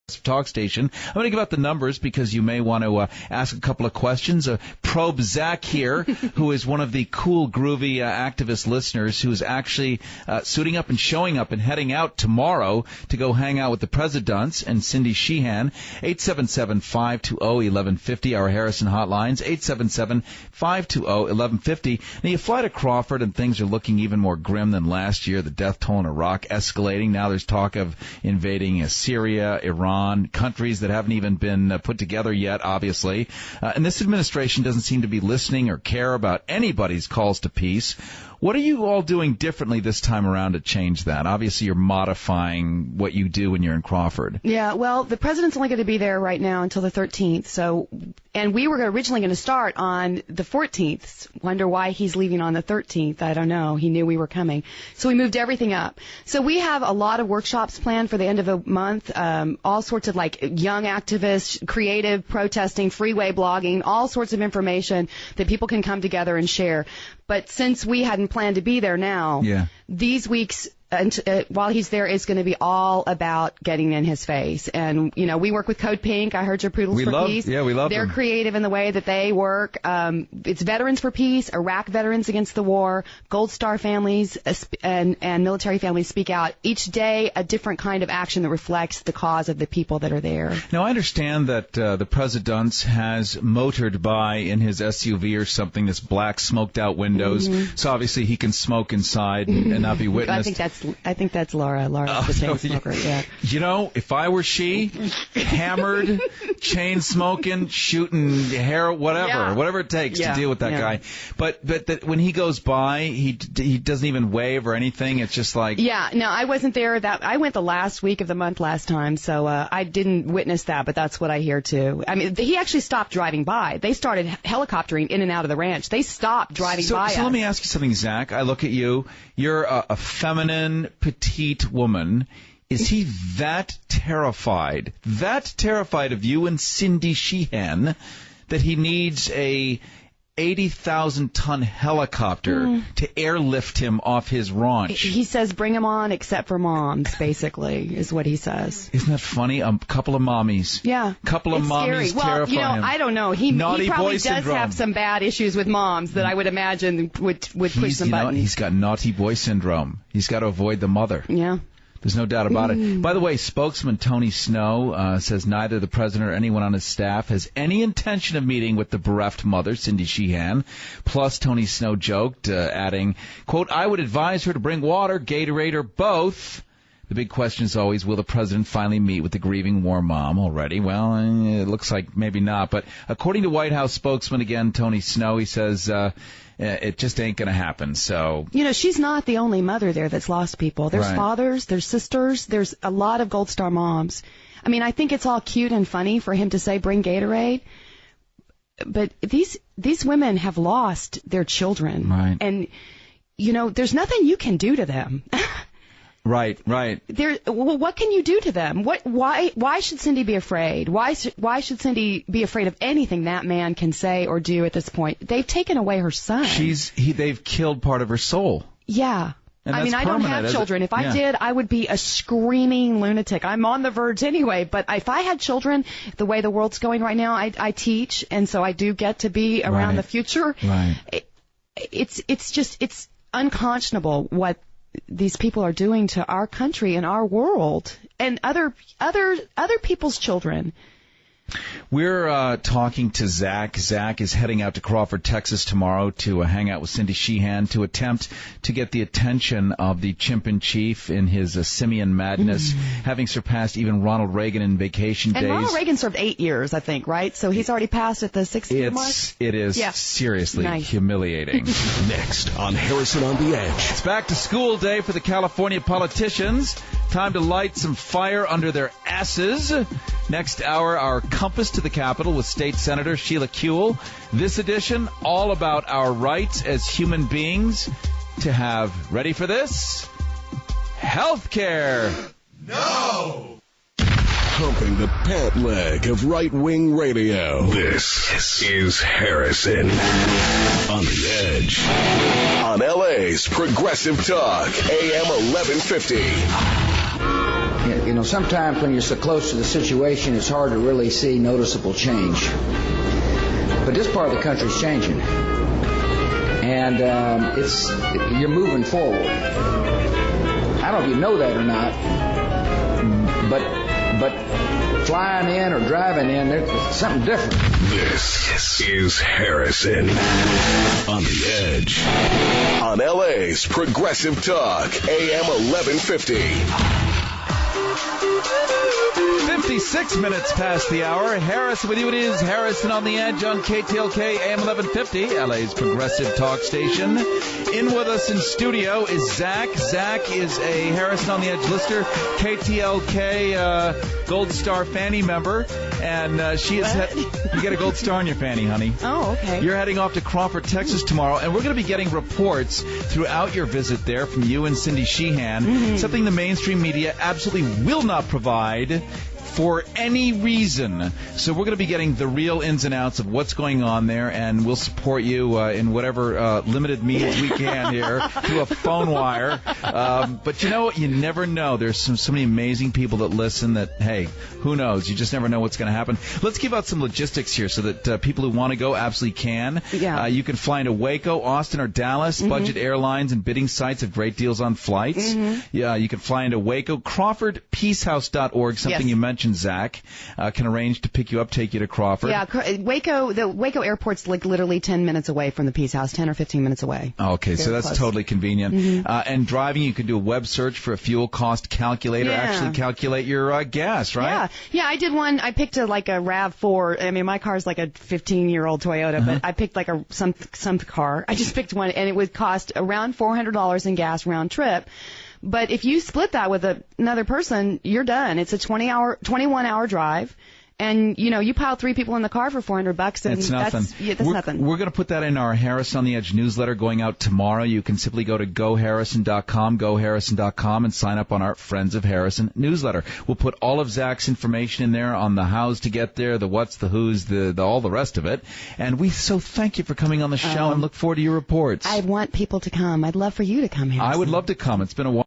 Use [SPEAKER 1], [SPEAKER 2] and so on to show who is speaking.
[SPEAKER 1] talk station. I'm going to give out the numbers because you may want to ask a couple of questions. Probe Zach here, who is one of the cool, groovy activist listeners who is actually suiting up and showing up and heading out tomorrow to go hang out with the presidents, and Cindy Sheehan. 877-520-1150, our Harrison hotlines, 877-520-1150. Now, you fly to Crawford and things are looking even more grim than last year. The death toll in Iraq escalating. Now there's talk of invading Syria, Iran, countries that haven't even been put together yet, obviously. And this administration doesn't seem to be listening or care about anybody's calls to peace. What are you all doing differently this time around to change that? Obviously, you're modifying what you do when you're in Crawford.
[SPEAKER 2] Yeah, well, the president's only going to be there right now until the 13th. And we were originally going to start on the 14th. Wonder why he's leaving on the 13th. I don't know. He knew we were coming. So we moved everything up. So we have a lot of workshops planned for the end of the month, all sorts of like young activists, creative protesting, freeway blogging, all sorts of information that people can come together and share. But since we hadn't planned to be there now, these weeks while he's there is going to be all about getting in his face. And, you know, we work with Code Pink. I heard your Poodles for Peace.
[SPEAKER 1] Yeah, we love
[SPEAKER 2] They're
[SPEAKER 1] them.
[SPEAKER 2] creative in the way that they work. It's Veterans for Peace, Iraq Veterans Against the War, Gold Star families and military families speak out. Each day a different kind of action that reflects the cause of the people that are there.
[SPEAKER 1] Now, I understand that the President has motored by in his SUV or something, this black smoked-out windows, so obviously he can smoke inside and not be witnessed.
[SPEAKER 2] I think that's Laura. Laura's the chain smoker, yeah.
[SPEAKER 1] You know, if I were she, hammered, chain smoking, shooting hair, whatever it takes to deal with that guy. But that when he goes by, he doesn't even wave or anything. It's just like... Yeah,
[SPEAKER 2] no, I wasn't there. I went the last week of the month last time, so I didn't witness that, but that's what I hear too. I mean, he actually stopped driving by. They started helicoptering in and out of the ranch. They stopped driving by us.
[SPEAKER 1] So let me ask you something, Zach. I look at you. You're a feminine, petite woman. Is he that terrified of you and Cindy Sheehan that he needs a 80,000-ton helicopter to airlift him off his ranch?
[SPEAKER 2] He says, bring him on except for moms, basically, is what he says.
[SPEAKER 1] Isn't that funny? A couple of mommies.
[SPEAKER 2] Yeah.
[SPEAKER 1] Couple of mommies
[SPEAKER 2] scary.
[SPEAKER 1] terrify
[SPEAKER 2] him. I don't know. He probably does
[SPEAKER 1] syndrome.
[SPEAKER 2] have some bad issues with moms that I would imagine would push some buttons.
[SPEAKER 1] He's got naughty boy syndrome. He's got to avoid the mother.
[SPEAKER 2] Yeah.
[SPEAKER 1] There's no doubt about it. By the way, spokesman Tony Snow says neither the president or anyone on his staff has any intention of meeting with the bereft mother, Cindy Sheehan. Plus, Tony Snow joked, adding, quote, I would advise her to bring water, Gatorade, or both. The big question is always, will the president finally meet with the grieving war mom already? Well, it looks like maybe not. But according to White House spokesman, again, Tony Snow, he says it just ain't going to happen. So,
[SPEAKER 2] you know, she's not the only mother there that's lost people. There's fathers, there's sisters, there's a lot of Gold Star moms. I mean, I think it's all cute and funny for him to say bring Gatorade, but these women have lost their children.
[SPEAKER 1] Right.
[SPEAKER 2] And, you know, there's nothing you can do to them.
[SPEAKER 1] Right.
[SPEAKER 2] Well, what can you do to them? Why should Cindy be afraid? Why should Cindy be afraid of anything that man can say or do at this point? They've taken away her son.
[SPEAKER 1] They've killed part of her soul.
[SPEAKER 2] Yeah.
[SPEAKER 1] I
[SPEAKER 2] mean, I don't have children. If I did, I would be a screaming lunatic. I'm on the verge anyway, but if I had children, the way the world's going right now, I teach, and so I do get to be around the future.
[SPEAKER 1] Right.
[SPEAKER 2] It's unconscionable what these people are doing to our country and our world and other people's children.
[SPEAKER 1] We're talking to Zach. Zach is heading out to Crawford, Texas tomorrow to hang out with Cindy Sheehan to attempt to get the attention of the chimp in chief in his simian madness, having surpassed even Ronald Reagan in vacation days.
[SPEAKER 2] And Ronald Reagan served 8 years, I think, right? So he's already passed at the 6-year mark?
[SPEAKER 1] It is seriously humiliating.
[SPEAKER 3] Next on Harrison on the Edge.
[SPEAKER 1] It's back to school day for the California politicians. Time to light some fire under their asses. Next hour, our compass to the Capitol with State Senator Sheila Kuehl. This edition, all about our rights as human beings to have, ready for this? Health care.
[SPEAKER 3] No! Pumping the pant leg of right-wing radio. This is Harrison on the Edge. On LA's Progressive Talk, AM 1150.
[SPEAKER 4] You know, sometimes when you're so close to the situation, it's hard to really see noticeable change. But this part of the country is changing, and you're moving forward. I don't know if you know that or not, but flying in or driving in, there's something different.
[SPEAKER 3] This is Harrison on the Edge on LA's Progressive Talk, AM 1150.
[SPEAKER 1] 56 minutes past the hour. Harrison with you. It is Harrison on the Edge on KTLK AM 1150, LA's Progressive Talk station. In with us in studio is Zach. Zach is a Harrison on the Edge listener, KTLK Gold Star Fanny member, and she is. You get a gold star on your fanny, honey.
[SPEAKER 2] Oh, okay.
[SPEAKER 1] You're heading off to Crawford, Texas tomorrow, and we're going to be getting reports throughout your visit there from you and Cindy Sheehan, something the mainstream media absolutely will not provide for any reason. So we're going to be getting the real ins and outs of what's going on there, and we'll support you in whatever limited means we can here through a phone wire. But you know what? You never know. There's so many amazing people that listen that, hey, who knows? You just never know what's going to happen. Let's give out some logistics here so that people who want to go absolutely can.
[SPEAKER 2] Yeah.
[SPEAKER 1] You can fly into Waco, Austin, or Dallas. Budget airlines and bidding sites have great deals on flights. Yeah, you can fly into Waco. CrawfordPeaceHouse.org, something you mentioned, Zach, can arrange to pick you up, take you to Crawford.
[SPEAKER 2] Yeah, the Waco airport's like literally 10 minutes away from the Peace House, 10 or 15 minutes away.
[SPEAKER 1] Okay, so that's
[SPEAKER 2] close.
[SPEAKER 1] totally convenient. And driving, you can do a web search for a fuel cost calculator, actually calculate your gas, right?
[SPEAKER 2] Yeah, I did one. I picked a RAV4. I mean, my car's like a 15-year-old Toyota, but I picked like some car. I just picked one, and it would cost around $400 in gas round trip. But if you split that with another person, you're done. It's a 21-hour drive. And, you know, you pile 3 people in the car for $400, and
[SPEAKER 1] it's nothing.
[SPEAKER 2] That's nothing.
[SPEAKER 1] We're going to put that in our Harrison on the Edge newsletter going out tomorrow. You can simply go to goharrison.com, and sign up on our Friends of Harrison newsletter. We'll put all of Zach's information in there on the hows to get there, the what's, the who's, the all the rest of it. And we so thank you for coming on the show and look forward to your reports.
[SPEAKER 2] I want people to come. I'd love for you to come, Harrison.
[SPEAKER 1] I would love to come. It's been a while.